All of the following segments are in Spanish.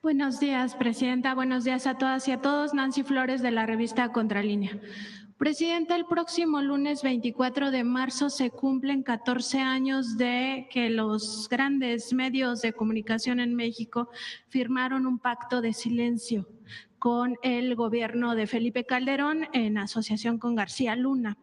Buenos días, Presidenta. Buenos días a todas y a todos. Nancy Flores, de la revista Contralínea. Presidenta, el próximo lunes 24 de marzo se cumplen 14 años de que los grandes medios de comunicación en México firmaron un pacto de silencio con el gobierno de Felipe Calderón en asociación con García Luna.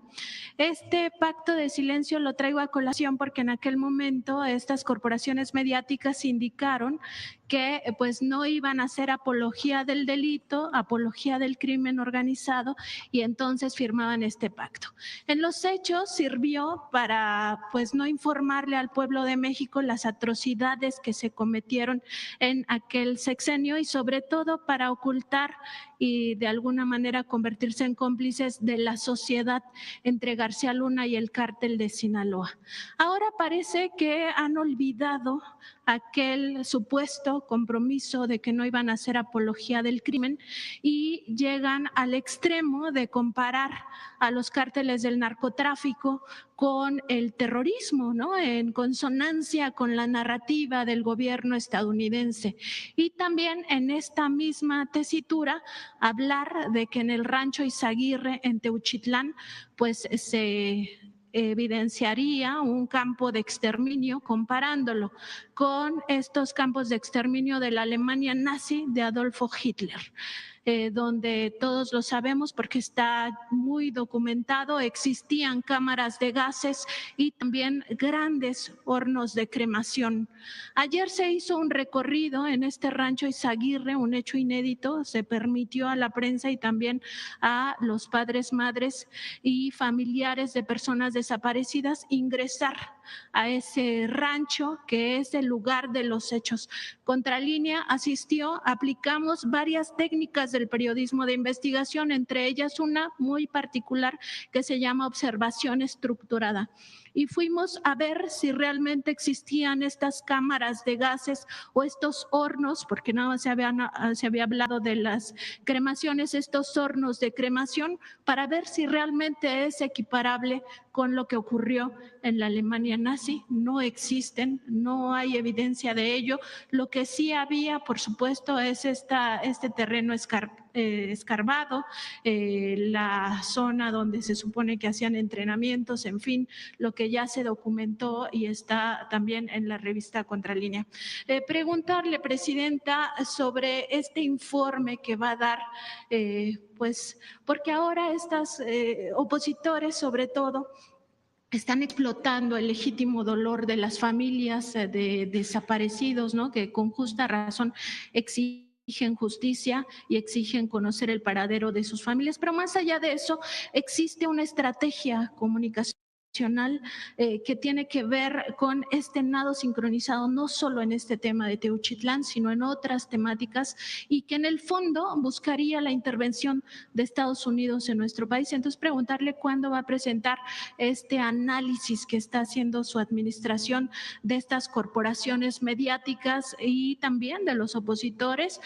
Este pacto de silencio lo traigo a colación porque en aquel momento estas corporaciones mediáticas indicaron que pues no iban a hacer apología del delito, apología del crimen organizado, y entonces firmaban este pacto. En los hechos sirvió para pues no informarle al pueblo de México las atrocidades que se cometieron en aquel sexenio y sobre todo para ocultar y de alguna manera convertirse en cómplices de la sociedad entre García Luna y el cártel de Sinaloa. Ahora parece que han olvidado aquel supuesto compromiso de que no iban a hacer apología del crimen y llegan al extremo de comparar a los cárteles del narcotráfico con el terrorismo, ¿no? En consonancia con la narrativa del gobierno estadounidense. Y también en esta misma tesitura hablar de que en el rancho Izaguirre, en Teuchitlán, pues se evidenciaría un campo de exterminio comparándolo con estos campos de exterminio de la Alemania nazi de Adolfo Hitler. Donde todos lo sabemos porque está muy documentado, existían cámaras de gases y también grandes hornos de cremación. Ayer se hizo un recorrido en este rancho Izaguirre, un hecho inédito, se permitió a la prensa y también a los padres, madres y familiares de personas desaparecidas ingresar a ese rancho que es el lugar de los hechos. Contralínea asistió, aplicamos varias técnicas del periodismo de investigación, entre ellas una muy particular que se llama observación estructurada. Y fuimos a ver si realmente existían estas cámaras de gases o estos hornos, porque nada más se había hablado de las cremaciones, estos hornos de cremación, para ver si realmente es equiparable con lo que ocurrió en la Alemania nazi. No existen, no hay evidencia de ello. Lo que sí había, por supuesto, es este terreno escarbado, la zona donde se supone que hacían entrenamientos, en fin, lo que ya se documentó y está también en la revista Contralínea. Preguntarle, Presidenta, sobre este informe que va a dar, pues, porque ahora estos opositores, sobre todo, están explotando el legítimo dolor de las familias de desaparecidos, ¿no? Que con justa razón exigen justicia y exigen conocer el paradero de sus familias. Pero más allá de eso, existe una estrategia comunicacional que tiene que ver con este nado sincronizado, no solo en este tema de Teuchitlán, sino en otras temáticas, y que en el fondo buscaría la intervención de Estados Unidos en nuestro país. Entonces, preguntarle cuándo va a presentar este análisis que está haciendo su administración de estas corporaciones mediáticas y también de los opositores,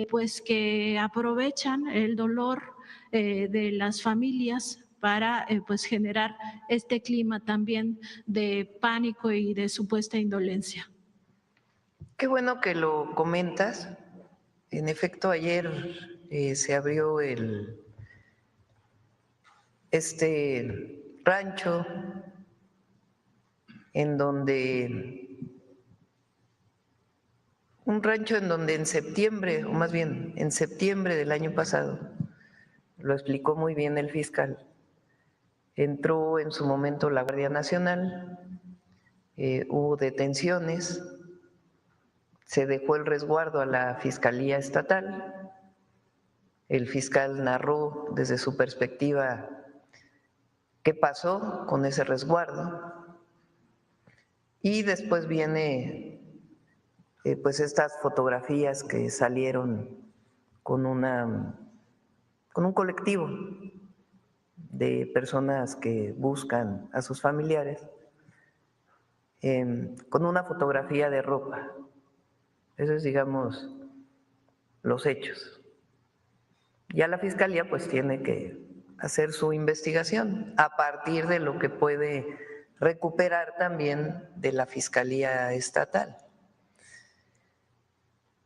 pues que aprovechan el dolor de las familias para pues generar este clima también de pánico y de supuesta indolencia. Qué bueno que lo comentas. En efecto, ayer se abrió este rancho en donde en septiembre, o más bien en septiembre del año pasado, lo explicó muy bien el fiscal, entró en su momento la Guardia Nacional, hubo detenciones, se dejó el resguardo a la Fiscalía Estatal, el fiscal narró desde su perspectiva qué pasó con ese resguardo y después viene pues estas fotografías que salieron con un colectivo de personas que buscan a sus familiares con una fotografía de ropa. Eso es, digamos, los hechos. Ya la Fiscalía pues tiene que hacer su investigación a partir de lo que puede recuperar también de la Fiscalía Estatal.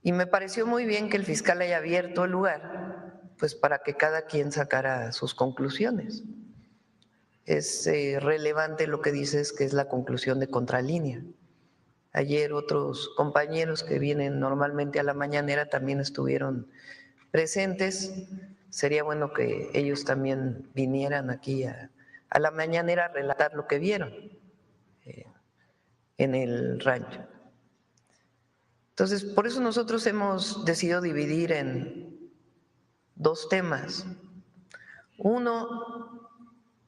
Y me pareció muy bien que el fiscal haya abierto el lugar, pues para que cada quien sacara sus conclusiones. Es relevante lo que dices, que es la conclusión de Contralínea. Ayer otros compañeros que vienen normalmente a la mañanera también estuvieron presentes. Sería bueno que ellos también vinieran aquí a la mañanera a relatar lo que vieron en el rancho. Entonces, por eso nosotros hemos decidido dividir en dos temas. Uno,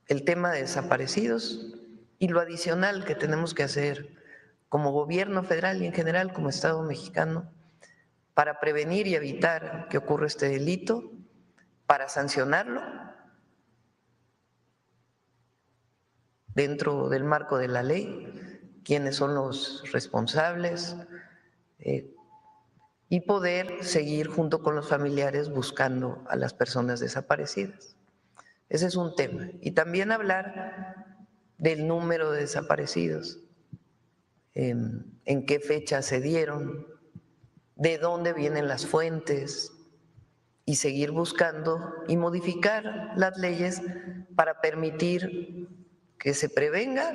el tema de desaparecidos, y lo adicional que tenemos que hacer como gobierno federal y en general como Estado mexicano para prevenir y evitar que ocurra este delito, para sancionarlo dentro del marco de la ley, quiénes son los responsables, y poder seguir junto con los familiares buscando a las personas desaparecidas. Ese es un tema. Y también hablar del número de desaparecidos, en qué fecha se dieron, de dónde vienen las fuentes, y seguir buscando y modificar las leyes para permitir que se prevenga,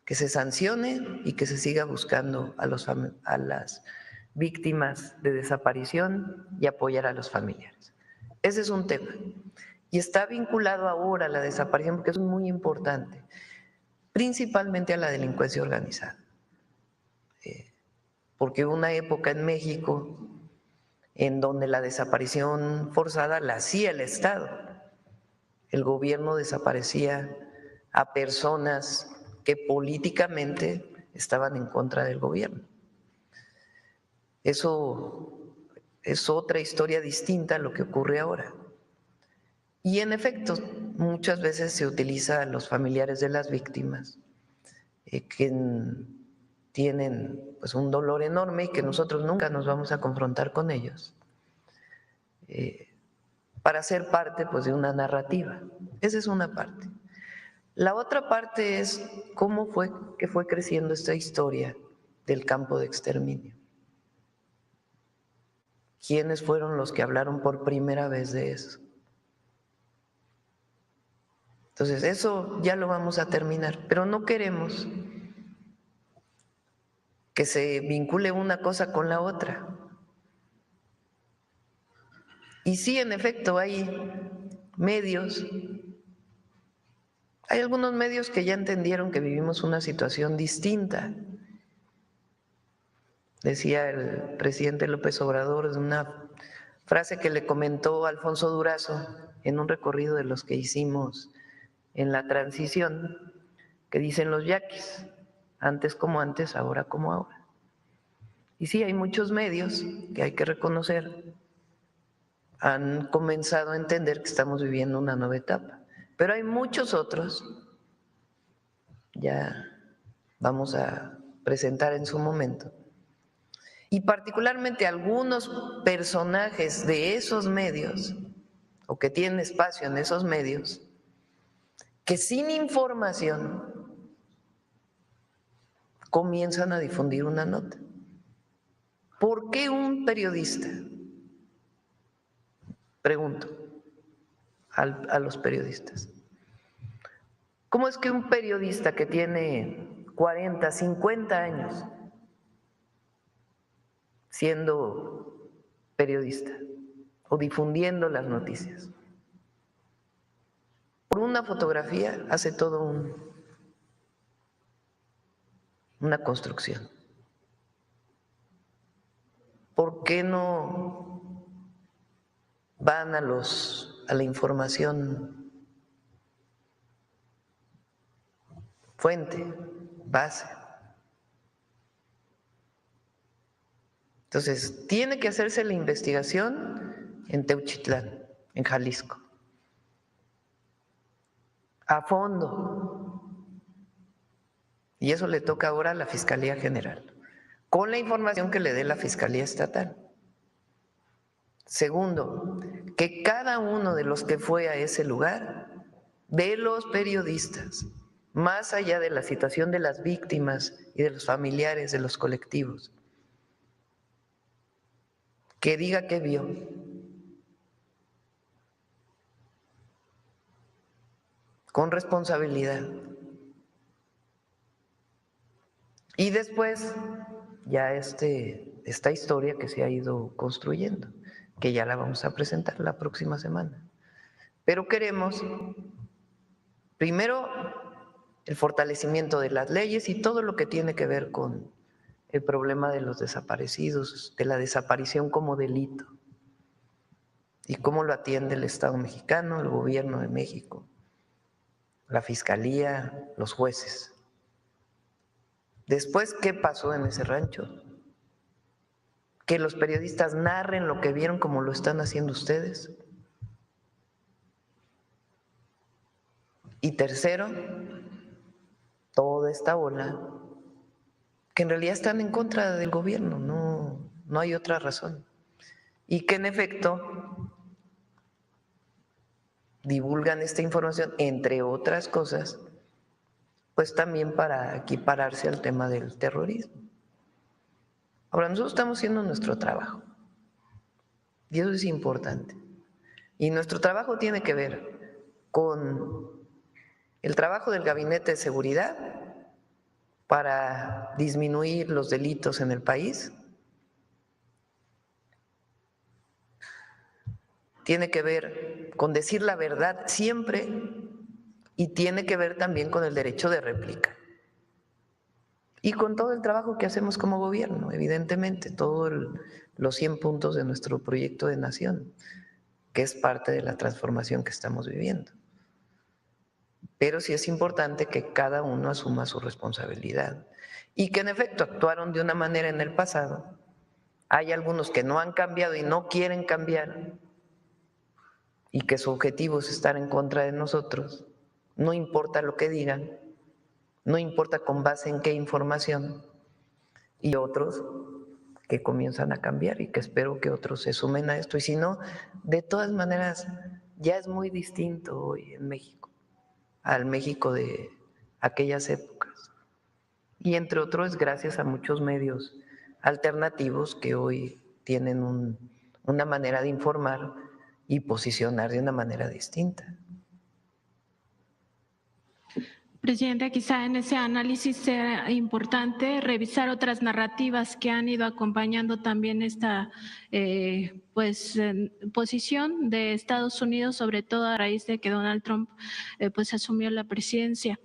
que se sancione y que se siga buscando a las víctimas de desaparición y apoyar a los familiares. Ese es un tema. Y está vinculado ahora a la desaparición porque es muy importante, principalmente a la delincuencia organizada. Porque hubo una época en México en donde la desaparición forzada la hacía el Estado. El gobierno desaparecía a personas que políticamente estaban en contra del gobierno. Eso es otra historia distinta a lo que ocurre ahora. Y en efecto, muchas veces se utiliza a los familiares de las víctimas que tienen pues un dolor enorme y que nosotros nunca nos vamos a confrontar con ellos, para ser parte pues de una narrativa. Esa es una parte. La otra parte es cómo fue que fue creciendo esta historia del campo de exterminio. ¿Quiénes fueron los que hablaron por primera vez de eso? Entonces, eso ya lo vamos a terminar, pero no queremos que se vincule una cosa con la otra. Y sí, en efecto, hay algunos medios que ya entendieron que vivimos una situación distinta. Decía el presidente López Obrador de una frase que le comentó Alfonso Durazo en un recorrido de los que hicimos en la transición, que dicen los yaquis, antes como antes, ahora como ahora. Y sí, hay muchos medios que hay que reconocer, han comenzado a entender que estamos viviendo una nueva etapa, pero hay muchos otros, ya vamos a presentar en su momento, y particularmente algunos personajes de esos medios, o que tienen espacio en esos medios, que sin información comienzan a difundir una nota. ¿Por qué un periodista? Pregunto a los periodistas. ¿Cómo es que un periodista que tiene 40, 50 años siendo periodista o difundiendo las noticias, por una fotografía hace todo una construcción? ¿Por qué no van a la información fuente, base? Entonces, tiene que hacerse la investigación en Teuchitlán, en Jalisco, a fondo. Y eso le toca ahora a la Fiscalía General, con la información que le dé la Fiscalía Estatal. Segundo, que cada uno de los que fue a ese lugar, de los periodistas, más allá de la situación de las víctimas y de los familiares de los colectivos, que diga qué vio. Con responsabilidad. Y después, ya esta historia que se ha ido construyendo, que ya la vamos a presentar la próxima semana. Pero queremos, primero, el fortalecimiento de las leyes y todo lo que tiene que ver con el problema de los desaparecidos, de la desaparición como delito, y cómo lo atiende el Estado mexicano, el gobierno de México, la Fiscalía, los jueces. Después, ¿qué pasó en ese rancho? Que los periodistas narren lo que vieron como lo están haciendo ustedes. Y tercero, toda esta ola que en realidad están en contra del gobierno, no hay otra razón. Y que en efecto divulgan esta información, entre otras cosas, pues también para equipararse al tema del terrorismo. Ahora, nosotros estamos haciendo nuestro trabajo y eso es importante. Y nuestro trabajo tiene que ver con el trabajo del Gabinete de Seguridad para disminuir los delitos en el país. Tiene que ver con decir la verdad siempre y tiene que ver también con el derecho de réplica. Y con todo el trabajo que hacemos como gobierno, evidentemente, todos los 100 puntos de nuestro proyecto de nación, que es parte de la transformación que estamos viviendo. Pero sí es importante que cada uno asuma su responsabilidad y que en efecto actuaron de una manera en el pasado. Hay algunos que no han cambiado y no quieren cambiar y que su objetivo es estar en contra de nosotros, no importa lo que digan, no importa con base en qué información, y otros que comienzan a cambiar y que espero que otros se sumen a esto. Y si no, de todas maneras, ya es muy distinto hoy en México al México de aquellas épocas. Y entre otros, gracias a muchos medios alternativos que hoy tienen una manera de informar y posicionar de una manera distinta. Presidenta, quizá en ese análisis sea importante revisar otras narrativas que han ido acompañando también esta posición de Estados Unidos, sobre todo a raíz de que Donald Trump pues asumió la presidencia.